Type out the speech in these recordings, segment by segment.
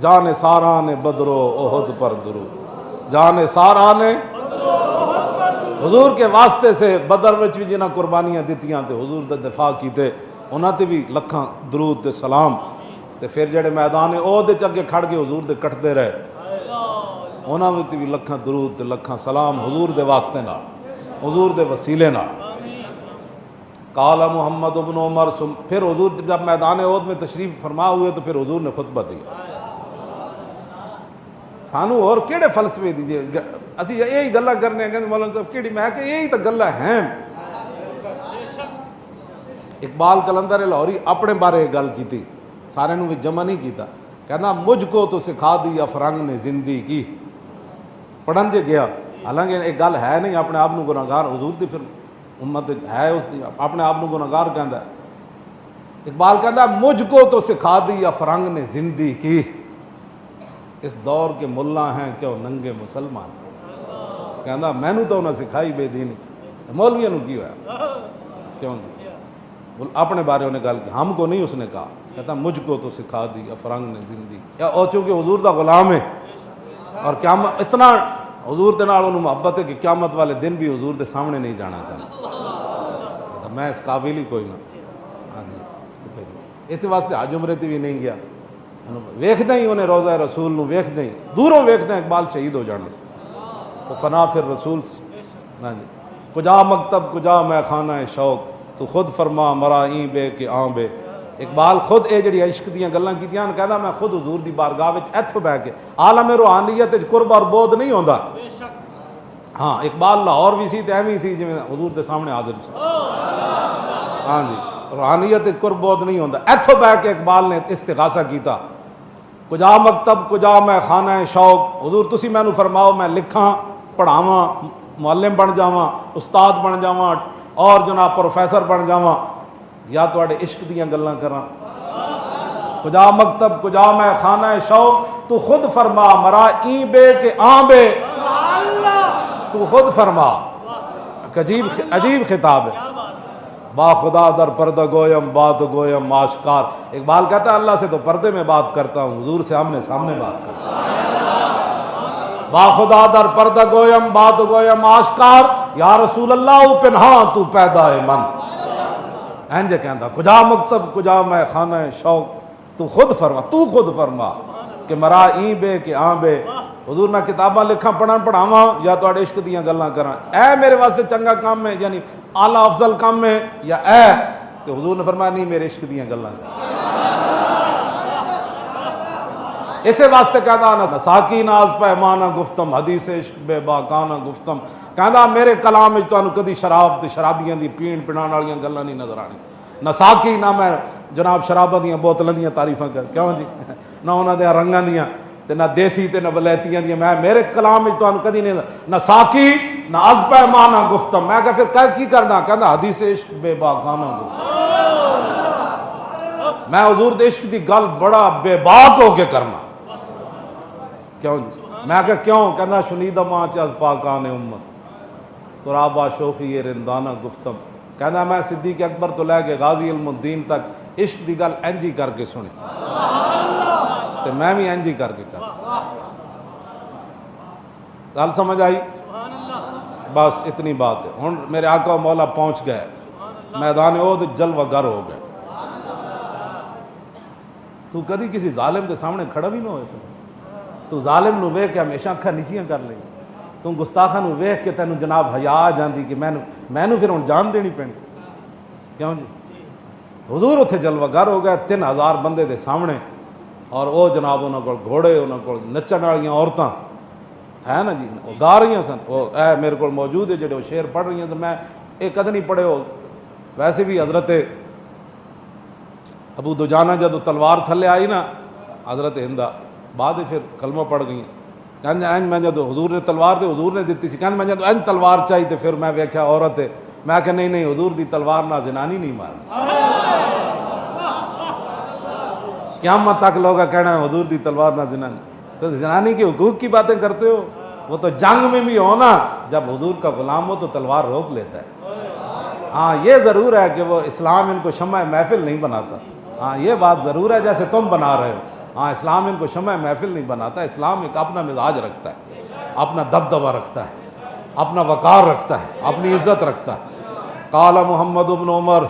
جان سارا نے بدرو احد پر درود، جان سارا نے حضور کے واسطے سے بدر وچ بھی جنہاں قربانیاں دتیاں تے حضور دا دفاع کیتے انہاں تے بھی لکھاں درود تے سلام، تے پھر جڑے میدان عہد وچ اگے کھڑ کے حضور دے کٹتے رہے انہاں وچ بھی لکھاں درود تے لکھاں سلام حضور دے واسطے نال، حضور دے وسیلے نال۔ قال محمد بن عمر پھر حضور جب میدان عہد میں تشریف فرما ہوئے تو پھر حضور نے خطبہ دیا۔ سانو اور کیڑے فلسفے دیجیے، اسی یہی گلا کرنے ہیں کہ مولانا صاحب کیڑی، میں کہ یہی تو گلا ہیں۔ اقبال قلندر لاہوری اپنے بارے گل کیتی، سارے نو بھی جمع نہیں کیتا، کہنا مجھ کو تو سکھا دیا فرنگ نے زندگی کی، پڑھن جے گیا، حالانکہ ایک گل ہے نہیں، اپنے آپ نو گناہگار حضور دی پھر امت ہے، اس دی اپنے آپ نو گناہگار کہندا ہے۔ اقبال کہندا مجھ کو تو سکھا دیا فرنگ نے زندگی کی، اس دور کے ملا ہیں کیوں ننگے مسلمان، کہندا مینوں تو انہاں سکھائی بے دینی، مولویوں نو کی ہوا کیوں نہیں، اپنے بارے انہیں گل کی، ہم کو نہیں اس نے کہا، کہتا مجھ کو تو سکھا دی فرنگ نے زندگی، اور چونکہ حضور دا غلام ہے اور قیامت اتنا حضور دے نال انہوں محبت ہے کہ قیامت والے دن بھی حضور دے سامنے نہیں جانا چاہتا، میں اس قابل ہی کوئی نہ، ہاں جی، اس واسطے حج عمرے تے بھی نہیں گیا، ویکھدے ہی انہیں روضہ رسول نو ویکھدے ہی دوروں ویکھدے اقبال شہید ہو جانا سی، وہ فنا پھر رسول، ہاں جی، کجا مکتب کجا میں خانہ شوق، تو خود فرما مرا این بے کہ آن بے۔ اقبال خود اے جڑی عشق دیاں گلاں کیتیاں کہدا میں خود حضور دی بارگاہ وچ ایتھوں بیٹھ کے عالم روحانیت وچ قرب اور بود نہیں ہوندا، ہاں اقبال لاہور بھی سی تے ایویں سی جویں حضور دے سامنے حاضر سی، ہاں جی، روحانیت وچ قرب بود نہیں ہوندا، ایتھوں بیٹھ کے اقبال نے استغاثہ کیتا، کجا مکتب کجا میں خانہ شوق، حضور تسی مینوں فرماؤ میں لکھاں پڑھاواں معلم بن جاواں استاد بن جاواں اور جناب پروفیسر بن جاواں یا تواڈے عشق دیاں گلاں کراں، کجا مکتب کجا میں خانہ شوق، تو خود فرما مرا این بے کہ آن بے، تو خود فرما، عجیب خطاب ہے، با خدا در پردہ گویم بات گویم آشکار، اقبال کہتا ہے اللہ سے تو پردے میں بات کرتا ہوں، حضور سے آمنے سامنے بات کرتا ہوں، با خدا در پردہ گویم بات گویم آشکار، یا رسول اللہ او پنہاں تو پیدا ہے من، اینجے کہندا کجا مکتب کجا میں خانہ شوق، تو خود فرما کہ مرا این بے کہ آن بے، حضور میں کتاباں لکھاں پڑھن پڑھاواں یا تواڈے عشق دیاں گلاں کراں، اے میرے واسطے چنگا کام ہے یعنی اعلیٰ افضل کام ہے یا اے، تو حضور نے فرمایا نہیں میرے عشق دیاں گلاں اسے واسطے کہندا نساکی ناز پیمانہ گفتم حدیث عشق بے باکانہ گفتم، کہندا میرے کلام وچ تانوں کدی شراب تے شرابیاں دی پین پڑان والیاں گلاں نہیں نظر آنی، نساکی نہ میں جناب شراباں دیاں بوتلاں دیاں تعریفاں کر کیوں جی، نہ انہاں دے رنگاں دیاں تے نہ دیسی تے نہ ولایتیاں دیاں، میں میرے کلام وچ تانوں کدی نہیں نہ ساکی نہ از پیمانہ گفتم، میں کہ پھر کی کرنا، کہندا حدیث عشق بے باکانہ گفتم، میں حضور دے عشق دی گل بڑا بے باک ہو کے کرنا، کیوں جی، میں کہ کیوں، کہنا شنیدہ ماں از پاکان امت ترابا شوخی یہ رندانہ گفتم، کہنا میں صدیق اکبر تو لے کے غازی علم الدین تک عشق دی گل انجی کر کے سنی، تو میں بھی انجی کر کے کر، گل سمجھ آئی، بس اتنی بات ہے، ہن میرے آقا و مولا پہنچ گئے میدان عہد جلوہ گر ہو گئے، تو کدی کسی ظالم کے سامنے کھڑا بھی نہ ہوئے سن، تو ظالم نو ویکھ کے ہمیشہ اکھاں نیچیاں کر لیں، تو گستاخاں نو ویکھ کے تینوں جناب حیا آ جاندی کہ مینوں پھر ہن جان دینی پینی، کیوں جی، حضور اتھے جلوہ گر ہو گئے 3000 بندے دے سامنے، اور او جناب انہاں کول گھوڑے، انہاں کول نچن والیاں عورتاں ہے نا جی، وہ گا رہی سن، وہ اے میرے کو موجود ہے جڑے وہ شعر پڑھ رہی ہیں، تو میں ایک کد نہیں پڑھے ہو، ویسے بھی حضرت ابو دجانہ جدو تلوار تھلے آئی نا حضرت ہندہ بعد پھر کلمہ پڑھ گئی، کہنے این میں جدو حضور نے تلوار دے حضور نے دیتی سی، کہنے میں جدو این تلوار چاہی تے پھر میں ویکھیا عورت ہے، میں کہ نہیں حضور دی تلوار نہ زنانی نہیں مارنی، قیامت تک لوگا کہنا ہے حضور دی تلوار نہ زنانی، تو زنانی کے حقوق کی باتیں کرتے ہو، وہ تو جنگ میں بھی ہونا، جب حضور کا غلام ہو تو تلوار روک لیتا ہے، ہاں یہ ضرور ہے کہ وہ اسلام ان کو شمع محفل نہیں بناتا، ہاں یہ بات ضرور ہے جیسے تم بنا رہے ہو، ہاں اسلام ان کو شمع محفل نہیں بناتا، اسلام ایک اپنا مزاج رکھتا ہے، اپنا دبدبہ رکھتا ہے، اپنا وقار رکھتا ہے، اپنی عزت رکھتا ہے۔ قال محمد بن عمر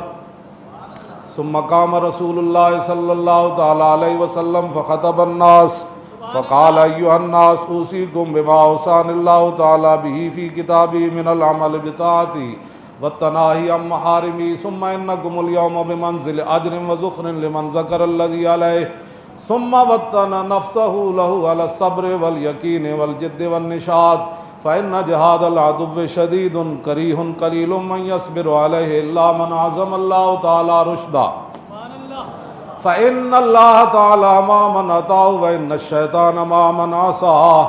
ثم قام رسول اللہ صلی اللہ تعالی علیہ وسلم فخطب الناس فقال ایھا الناس اوصیکم بما اوصانی اللہ تعالی به فی کتابہ من العمل بطاعتہ والتناہی عن محارمہ ثم انکم اليوم بمنزل اجر وذخر لمن ذکر الذی علیہ ثم وطن نفسہ له على الصبر والیقین والجد والنشاط فإن جہاد العدو شدید کریہ قلیل من یصبر علیہ الا من عزم اللہ تعالی رشدا فإن اللہ تعالی ما من اطاعہ وإن الشیطان ما من عصاه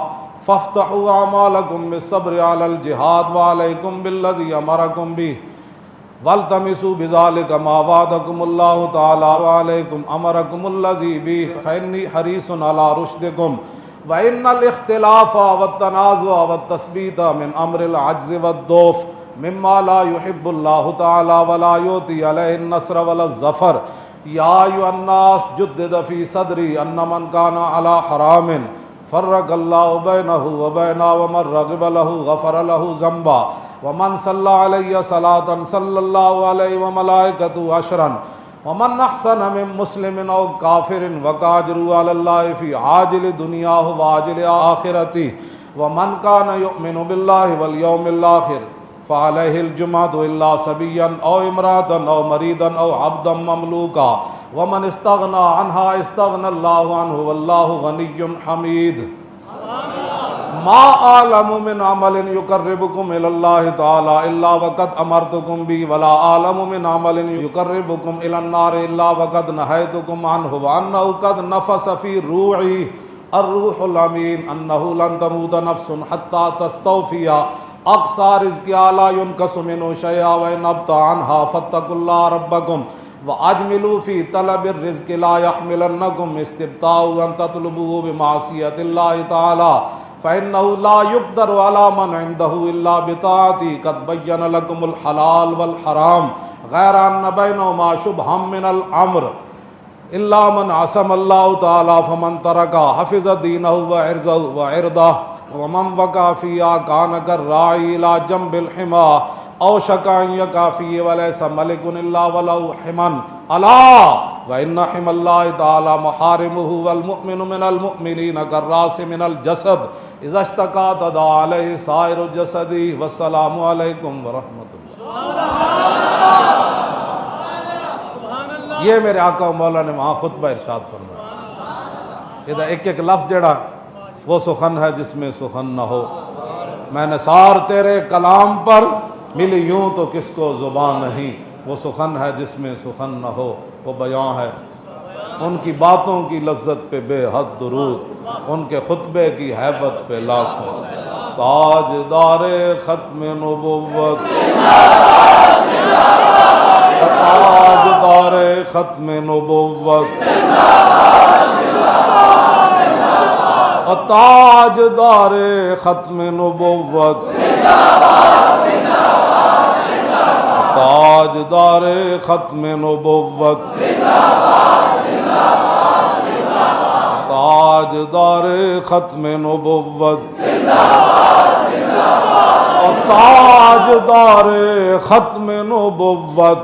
فافتحوا اعمالکم بالصبر علی الجہاد وعلیکم بالذی امرکم بہ والتمسوا بذلک ما وعدکم اللہ تعالی وعلیکم امرکم الذی بہ فإنی حریص علی رشدکم وَإِنَّ الْإِخْتِلَافَ وَالتَّنَازُعَ وَالتَّثْبِيتَ مِنْ أَمْرِ الْعَجْزِ وَالضُّعْفِ مِمَّا لَا يُحِبُّ اللَّهُ تَعَالَى وَلَا يُؤْتِي عَلَيْهِ النَّصْرَ وَلَا الظَّفَرَ يَا أَيُّهَا النَّاسُ جُدِّدَ فِي صَدْرِي أَنَّ مَنْ كَانَ عَلَى حَرَامٍ فَرَّقَ اللَّهُ بَيْنَهُ وَبَيْنَ وَمَنْ رَغِبَ لَهُ غَفَرَ لَهُ ذَنْبًا وَمَنْ صَلَّى عَلَيَّ صَلَاةً صَلَّى اللَّهُ عَلَيْهِ وَمَلَائِكَتُهُ عَشْرًا ومن احسن من مسلم او کافر وکاجروا علی اللہ فی عاجل دنیاہ وعاجل آخرتہ ومن کان یؤمن باللہ والیوم الآخر فعلیہ الجمعۃ الا صبیا او امرأة او مریضا او عبدا مملوکا ومن استغنى عنها استغنى اللہ عنہ واللہ غنی حمید ما اعلم من عمل يقربكم الى الله تعالى الا وقد امرتكم به ولا اعلم من عمل يقربكم الى النار الا وقد نهيتكم عنه وانه قد نفس في روعي الروح الامين انه لن تموت نفس حتى تستوفي اقصى رزقها لا ينقص منه شيئا وان ابطا عنها فاتقوا الله ربكم واجملوا في طلب الرزق لا يحملنكم استبطاء ان تطلبوه بمعصية الله تعالى فإنه لا يقدر على من عنده إلا بطاعتي قد بين لكم الحلال والحرام غير أن بينهما شبها من الأمر إلا من عصم الله تعالى فمن ترك حفظ دينه وعرضه ومن وقع فيها كان كالراعي إلى جنب الحمى أو شك أن يقع فيه وليس ملك إلا وله حمى ألا وإن حمى الله تعالى محارمه والمؤمن من المؤمنين كالرأس من الجسد اذا اشتكى تداعى عليه سائر الجسد والسلام علیکم ورحمۃ اللہ۔ یہ میرے آقا و مولا نے وہاں خطبہ ارشاد فرمایا، ادھر ایک ایک لفظ جڑا وہ سخن ہے جس میں سخن نہ ہو، میں نثار تیرے کلام پر ملی یوں تو کس کو زبان نہیں، وہ سخن ہے جس میں سخن نہ ہو، وہ بیان ہے ان کی باتوں کی لذت پہ بے حد درود، ان کے خطبے کی ہیبت پہ لاکھوں تاجدار ختم نبوت، تاجدار ختم نبوت، تاجدار ختم نبوت، تاجدار ختم نبوت، تاجدار ختم نبوت، تاجدار ختم نبوت،